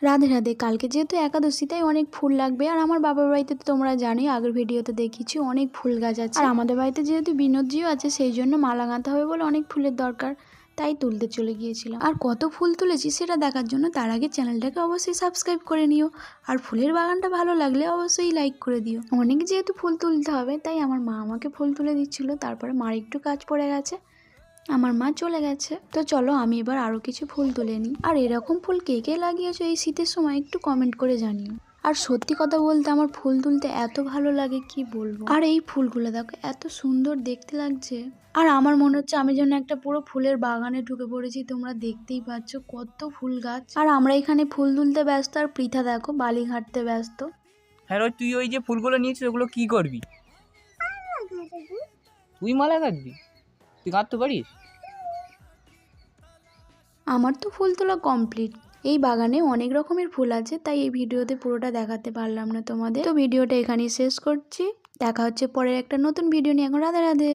রাধে রাধে। কালকে যেহেতু একাদশী তাই অনেক ফুল লাগবে। আর আমার বাবার বাড়িতে তো তোমরা জানোই, আগের ভিডিওতে দেখিয়েছি অনেক ফুল গাছ আছে। আর আমাদের বাড়িতে যেহেতু বিনোদজিও আছে সেই জন্য মালা গাঁথা হবে বলে অনেক ফুলের দরকার, তাই তুলতে চলে গিয়েছিলাম। আর কত ফুল তুলেছি সেটা দেখার জন্য তার আগে চ্যানেলটাকে অবশ্যই সাবস্ক্রাইব করে নিও। আর ফুলের বাগানটা ভালো লাগলে অবশ্যই লাইক করে দিও। অনেক যেহেতু ফুল তুলতে হবে তাই আমার মা আমাকে ফুল তুলে দিচ্ছিল, তারপরে মার একটু কাজ পড়ে গেছে, আমার মা চলে গেছে। তো চলো আমি এবার আরো কিছু ফুল তুলে নিই। আর এরকম ফুল কে কে লাগিয়েছো এই শীতের সময় একটু কমেন্ট করে জানিও। আর সত্যি কথা বলতে আমার ফুল তুলতে এত ভালো লাগে কি বলবো। আর এই ফুলগুলো দেখো এত সুন্দর দেখতে লাগছে। আর আমার মনে হচ্ছে আমি যেন একটা পুরো ফুলের বাগানে ঢুকে পড়েছি। তোমরা দেখতেই পাচ্ছ কত ফুল গাছ। আর আমরা এখানে ফুল তুলতে ব্যস্ত, আর পৃথা দেখো বালি ঘাটতে ব্যস্ত। হ্যাঁ তুই ওই যে ফুলগুলো নিয়েছিস ওগুলো কি করবি? তুই মালা গাঁথবি? তুই গাঁথতে পারিস? আমার তো ফুল তোলা কমপ্লিট। এই বাগানে অনেক রকমের ফুল আছে, তাই এই ভিডিওতে পুরোটা দেখাতে পারলাম না তোমাদের। তো ভিডিওটা এখানেই শেষ করছি। দেখা হচ্ছে পরের একটা নতুন ভিডিও নিয়ে। এখন রাধে রাধে।